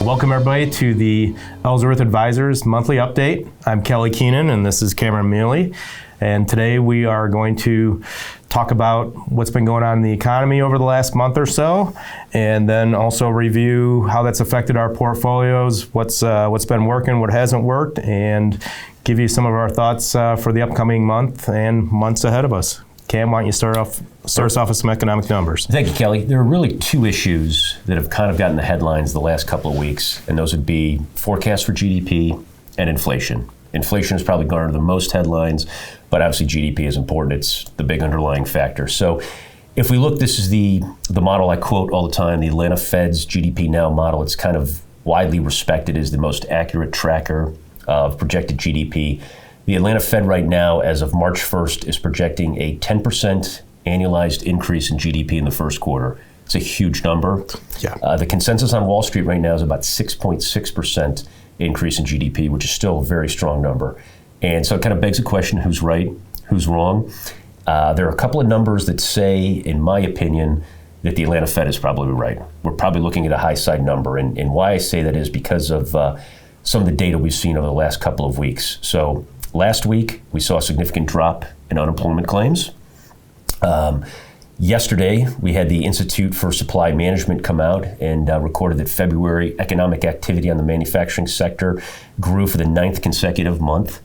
Welcome everybody to the Ellsworth Advisors monthly update. I'm Kelly Keenan and this is Cameron Mealy. And today we are going to talk about what's been going on in the economy over the last month or so, and then also review how that's affected our portfolios, what's been working, what hasn't worked, and give you some of our thoughts for the upcoming month and months ahead of us. Cam, why don't you start us off with some economic numbers? Thank you, Kelly. There are really two issues that have kind of gotten the headlines the last couple of weeks, and those would be forecasts for GDP and inflation. Inflation has probably garnered the most headlines, but obviously GDP is important. It's the big underlying factor. So if we look, this is the model I quote all the time, the Atlanta Fed's GDP Now model. It's kind of widely respected as the most accurate tracker of projected GDP. The Atlanta Fed right now, as of March 1st, is projecting a 10% annualized increase in GDP in the first quarter. It's a huge number. Yeah. The consensus on Wall Street right now is about 6.6% increase in GDP, which is still a very strong number. And so it kind of begs the question, who's right, who's wrong? There are a couple of numbers that say, in my opinion, that the Atlanta Fed is probably right. We're probably looking at a high side number. And why I say that is because of some of the data we've seen over the last couple of weeks. So last week, we saw a significant drop in unemployment claims. Yesterday, we had the Institute for Supply Management come out and recorded that February economic activity on the manufacturing sector grew for the 9th consecutive month.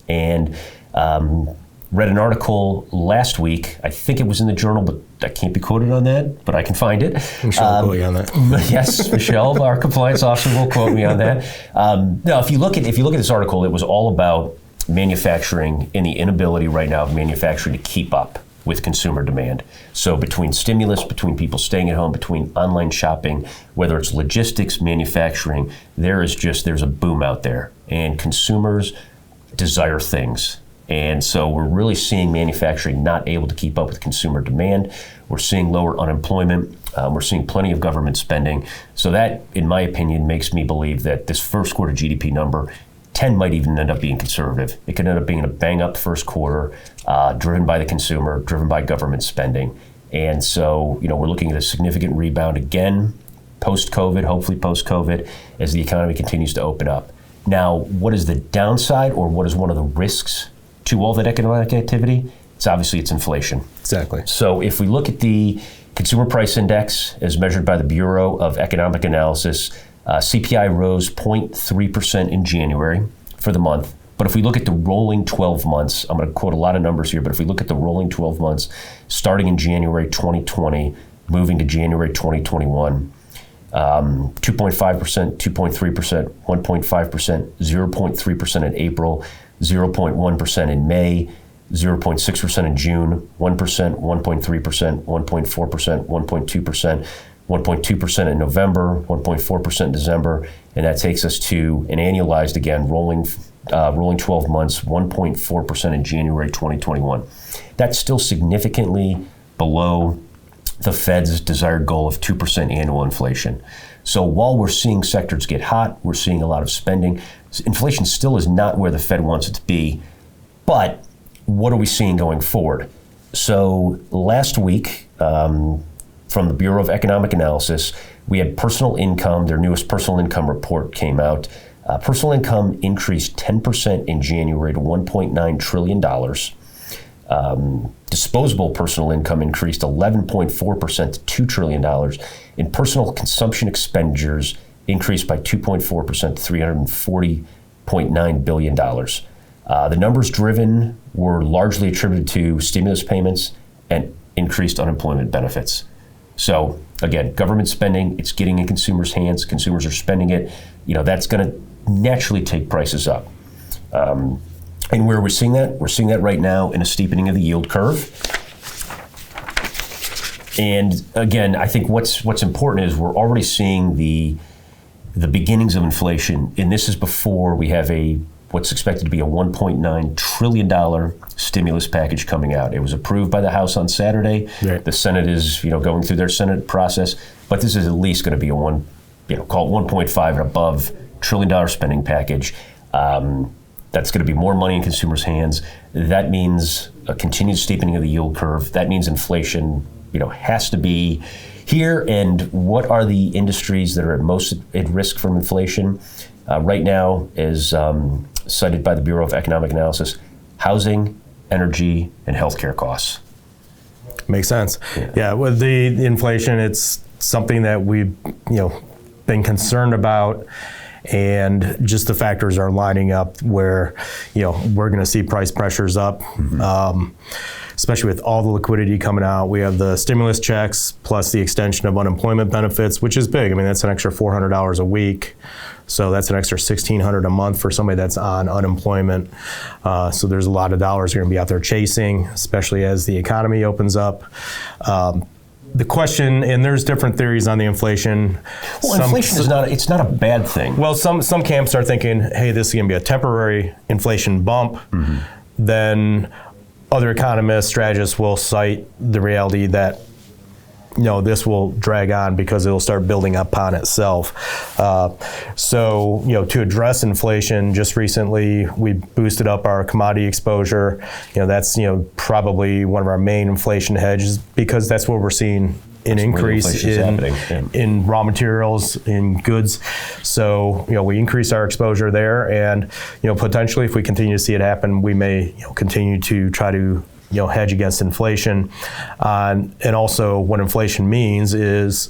And read an article last week, I think it was in the Journal, but I can't be quoted on that, but I can find it. Michelle will quote you on that. Yes, Michelle, our compliance officer, will quote me on that. Now, if you look at this article, it was all about manufacturing and the inability right now of manufacturing to keep up with consumer demand. So between stimulus, between people staying at home, between online shopping, whether it's logistics, manufacturing, there's a boom out there, and consumers desire things. And so we're really seeing manufacturing not able to keep up with consumer demand. We're seeing lower unemployment. We're seeing plenty of government spending. So that, in my opinion, makes me believe that this first quarter GDP number 10 might even end up being conservative. It could end up being a bang-up first quarter, driven by the consumer, driven by government spending. And so, we're looking at a significant rebound again, post-COVID, hopefully post-COVID, as the economy continues to open up. Now, what is the downside, or what is one of the risks to all that economic activity? It's inflation. Exactly. So if we look at the Consumer Price Index as measured by the Bureau of Economic Analysis, CPI rose 0.3% in January for the month. But if we look at the rolling 12 months, I'm going to quote a lot of numbers here, but if we look at the rolling 12 months, starting in January 2020, moving to January 2021, 2.5%, 2.3%, 1.5%, 0.3% in April, 0.1% in May, 0.6% in June, 1%, 1.3%, 1.4%, 1.2%, 1.2% in November, 1.4% in December, and that takes us to an annualized, again, rolling 12 months, 1.4% in January 2021. That's still significantly below the Fed's desired goal of 2% annual inflation. So while we're seeing sectors get hot, we're seeing a lot of spending, inflation still is not where the Fed wants it to be. But what are we seeing going forward? So last week, from the Bureau of Economic Analysis, we had personal income. Their newest personal income report came out. Personal income increased 10% in January to $1.9 trillion. Disposable personal income increased 11.4% to $2 trillion. And personal consumption expenditures increased by 2.4% to $340.9 billion. The numbers driven were largely attributed to stimulus payments and increased unemployment benefits. So again, government spending, it's getting in consumers' hands. Consumers are spending it. That's going to naturally take prices up. And where we're seeing that? We're seeing that right now in a steepening of the yield curve. And again, I think what's important is we're already seeing the beginnings of inflation, and this is before we have what's expected to be a $1.9 trillion stimulus package coming out. It was approved by the House on Saturday. Right. The Senate is, going through their Senate process, but this is at least going to be a call it 1.5 and above $1 trillion spending package. That's going to be more money in consumers' hands. That means a continued steepening of the yield curve. That means inflation, has to be here, and what are the industries that are most at risk from inflation? Right now, as cited by the Bureau of Economic Analysis, housing, energy, and healthcare costs. Makes sense. Yeah, with the inflation, it's something that we've been concerned about, and just the factors are lining up where we're going to see price pressures up. Especially with all the liquidity coming out. We have the stimulus checks plus the extension of unemployment benefits, which is big. I mean, that's an extra $400 a week. So that's an extra $1,600 a month for somebody that's on unemployment. So there's a lot of dollars you're going to be out there chasing, especially as the economy opens up. The question, and there's different theories on the inflation. Well, inflation is not a bad thing. Well, some camps are thinking, hey, this is going to be a temporary inflation bump. Then other economists, strategists will cite the reality that this will drag on because it'll start building upon itself. So to address inflation, just recently we boosted up our commodity exposure. That's probably one of our main inflation hedges because that's what we're seeing an increase in raw materials, in goods. So, we increase our exposure there, and, potentially if we continue to see it happen, we may continue to try to, hedge against inflation. And also what inflation means is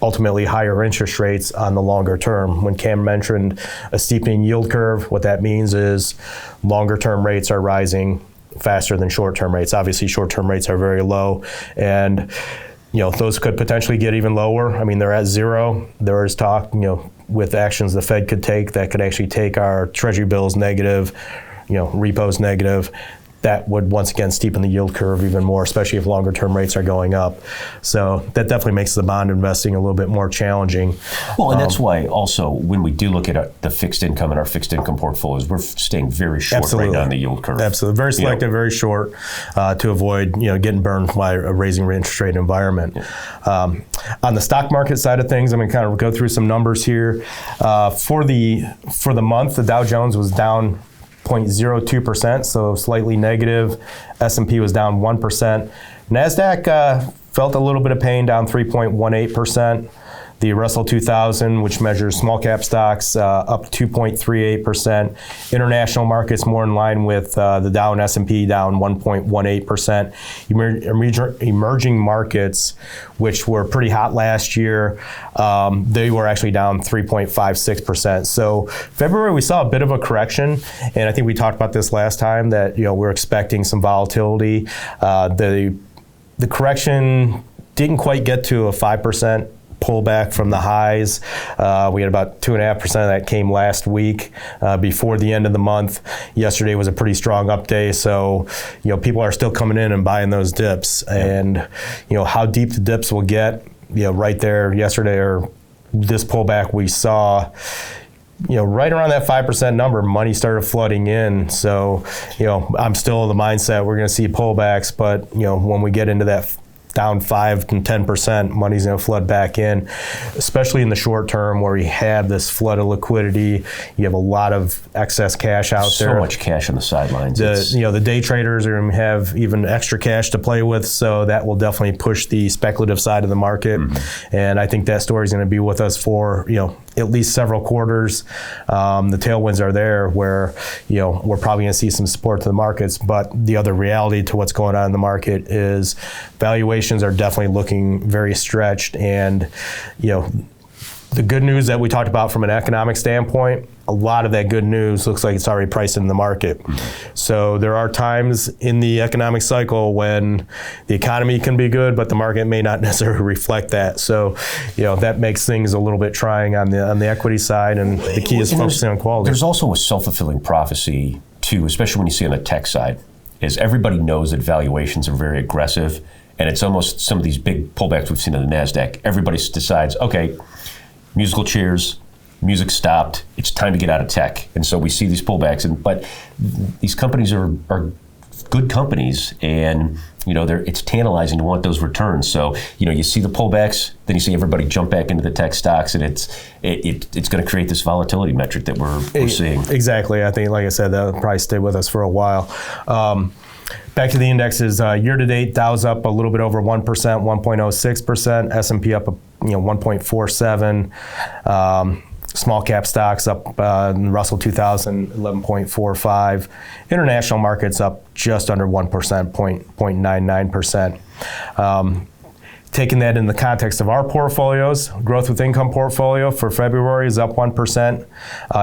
ultimately higher interest rates on the longer term. When Cam mentioned a steepening yield curve, what that means is longer term rates are rising faster than short-term rates. Obviously, short-term rates are very low, and those could potentially get even lower. I mean, they're at zero. There is talk, with actions the Fed could take that could actually take our Treasury bills negative, repos negative. That would once again steepen the yield curve even more, especially if longer term rates are going up. So that definitely makes the bond investing a little bit more challenging. Well, and that's why also when we do look at the fixed income and our fixed income portfons, we're staying very short right now in the yield curve. Absolutely. Very selective, very short to avoid getting burned by a raising interest rate environment. On the stock market side of things, I'm going to kind of go through some numbers here. For the month, the Dow Jones was down 0.02%, so slightly negative. S&P was down 1%. NASDAQ felt a little bit of pain, down 3.18%. The Russell 2000, which measures small cap stocks, up 2.38%. International markets more in line with the Dow and S&P, down 1.18%. Emerging markets, which were pretty hot last year, they were actually down 3.56%. So February, we saw a bit of a correction, and I think we talked about this last time that we're expecting some volatility. The correction didn't quite get to a 5% pullback from the highs. We had about 2.5% of that came last week before the end of the month. Yesterday was a pretty strong up day, so people are still coming in and buying those dips. And how deep the dips will get, right there yesterday or this pullback we saw, right around that 5% number, money started flooding in. So, I'm still in the mindset we're going to see pullbacks, but when we get into that down 5 to 10%, money's going to flood back in, especially in the short term where you have this flood of liquidity. You have a lot of excess cash out there. So much cash on the sidelines. The day traders are going to have even extra cash to play with, so that will definitely push the speculative side of the market. And I think that story is going to be with us for at least several quarters. The tailwinds are there where we're probably going to see some support to the markets, but the other reality to what's going on in the market is valuations are definitely looking very stretched. And the good news that we talked about from an economic standpoint, a lot of that good news looks like it's already priced in the market. So there are times in the economic cycle when the economy can be good, but the market may not necessarily reflect that. So, that makes things a little bit trying on the equity side, and the key is focusing on quality. There's also a self-fulfilling prophecy too, especially when you see on the tech side, is everybody knows that valuations are very aggressive, and it's almost some of these big pullbacks we've seen in the NASDAQ. Everybody decides, okay, musical chairs, music stopped, it's time to get out of tech. And so we see these pullbacks, but these companies are good companies, and it's tantalizing to want those returns. So you see the pullbacks, then you see everybody jump back into the tech stocks, and it's going to create this volatility metric that we're seeing. Exactly. I think, like I said, that'll probably stay with us for a while. Back to the indexes, year-to-date, Dow's up a little bit over 1%, 1.06%. S&P up 1.47%. Small cap stocks up, Russell 2000, 11.45. International markets up just under 1%, 0.99%. Taking that in the context of our portfolios, growth with income portfolio for February is up 1%.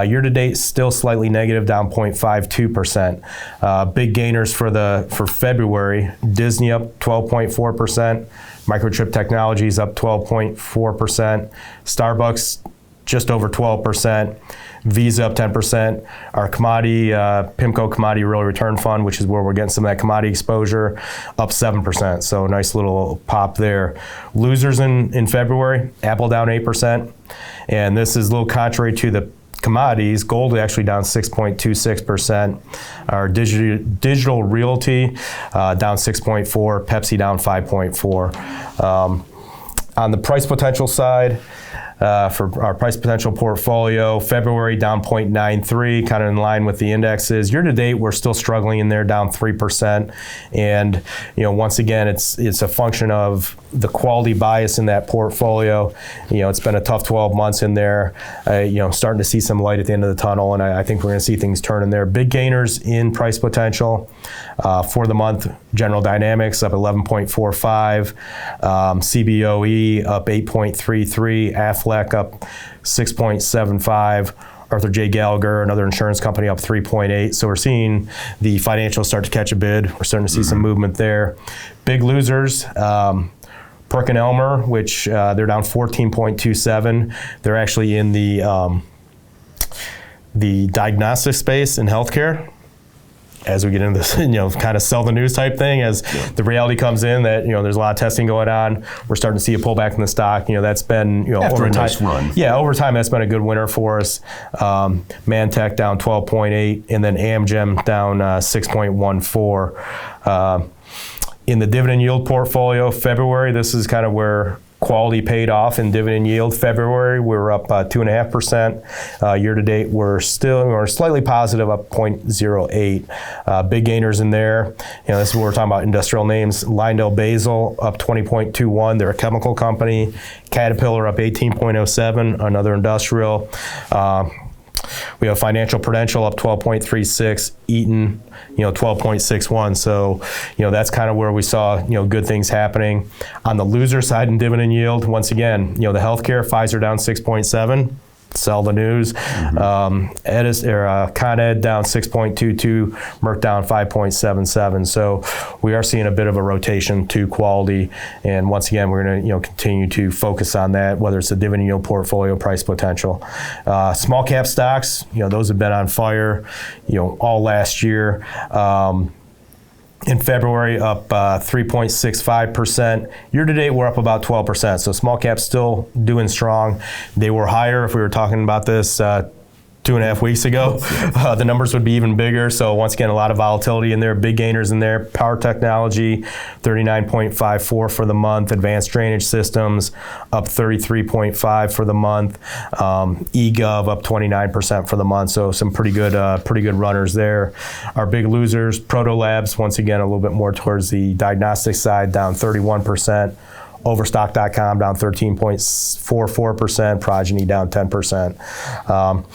Year-to-date, still slightly negative, down 0.52%. Big gainers for February, Disney up 12.4%. Microchip Technologies up 12.4%. Starbucks just over 12%. Visa up 10%. Our commodity, PIMCO Commodity Real Return Fund, which is where we're getting some of that commodity exposure, up 7%. So nice little pop there. Losers in February, Apple down 8%. And this is a little contrary to the commodities. Gold actually down 6.26%. Our digital realty down 6.4%. Pepsi down 5.4%. On the price potential side, for our price potential portfolio, February down 0.93, kind of in line with the indexes. Year to date, we're still struggling in there, down 3%. And once again, it's a function of the quality bias in that portfolio. It's been a tough 12 months in there. Starting to see some light at the end of the tunnel, and I think we're going to see things turn in there. Big gainers in price potential for the month. General Dynamics up 11.45, CBOE up 8.33, Aflac up 6.75. Arthur J. Gallagher, another insurance company, up 3.8. So we're seeing the financials start to catch a bid. We're starting to see some movement there. Big losers. Perkin-Elmer, which they're down 14.27. They're actually in the diagnostic space in healthcare. As we get into this, kind of sell the news type thing, as the reality comes in that, there's a lot of testing going on, we're starting to see a pullback in the stock. That's been, after over a time. Nice run. Yeah, over time, that's been a good winner for us. Mantech down 12.8, and then Amgen down 6.14. In the dividend yield portfolio, February, this is kind of where quality paid off in dividend yield. February, we were up 2.5%. Year to date, we're slightly positive, up 0.08. Big gainers in there. This is what we're talking about, industrial names. LyondellBasell up 20.21. They're a chemical company. Caterpillar up 18.07. Another industrial. We have Financial Prudential up 12.36, Eaton, 12.61. So, that's kind of where we saw, good things happening. On the loser side in dividend yield, once again, the healthcare, Pfizer down 6.7. Sell the news. Con Ed down 6.22, Merck down 5.77. So we are seeing a bit of a rotation to quality, and once again, we're going to continue to focus on that, whether it's the dividend yield portfolio, price potential. Small cap stocks, those have been on fire, all last year. In February, up 3.65%. Year to date, we're up about 12%. So small caps still doing strong. They were higher if we were talking about this 2.5 weeks ago. The numbers would be even bigger. So once again, a lot of volatility in there. Big gainers in there. Power Technology, 39.54 for the month. Advanced Drainage Systems, up 33.5 for the month. eGov up 29% for the month. So some pretty good runners there. Our big losers, Proto Labs, once again a little bit more towards the diagnostic side, down 31%. Overstock.com down 13.44%, Progeny down 10%.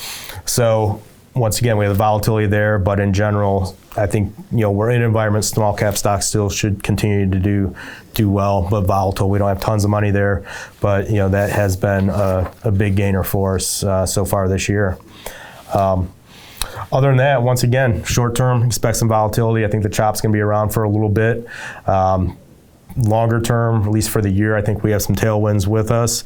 So once again, we have the volatility there, but in general, I think we're in an environment, small cap stocks still should continue to do well, but volatile. We don't have tons of money there, but that has been a big gainer for us so far this year. Other than that, once again, short term, expect some volatility. I think the chop's going to be around for a little bit. Longer term, at least for the year, I think we have some tailwinds with us,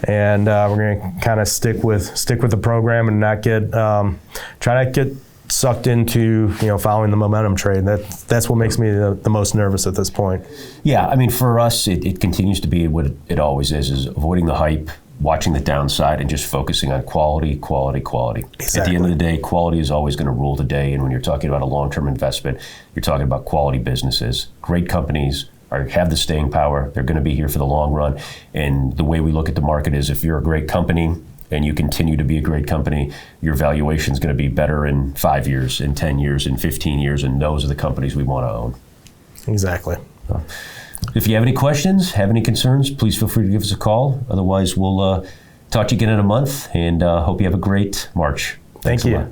and we're going to kind of stick with the program and not try not get sucked into following the momentum trade. That's what makes me the most nervous at this point. Yeah, I mean, for us, it continues to be what it always is avoiding the hype, watching the downside, and just focusing on quality. Exactly. At the end of the day, quality is always going to rule the day, and when you're talking about a long-term investment, you're talking about quality businesses, great companies, have the staying power. They're going to be here for the long run. And the way we look at the market is if you're a great company and you continue to be a great company, your valuation is going to be better in 5 years, in 10 years, in 15 years, and those are the companies we want to own. Exactly. If you have any questions, have any concerns, please feel free to give us a call. Otherwise, we'll talk to you again in a month, and hope you have a great March. Thank Thanks a you. lot.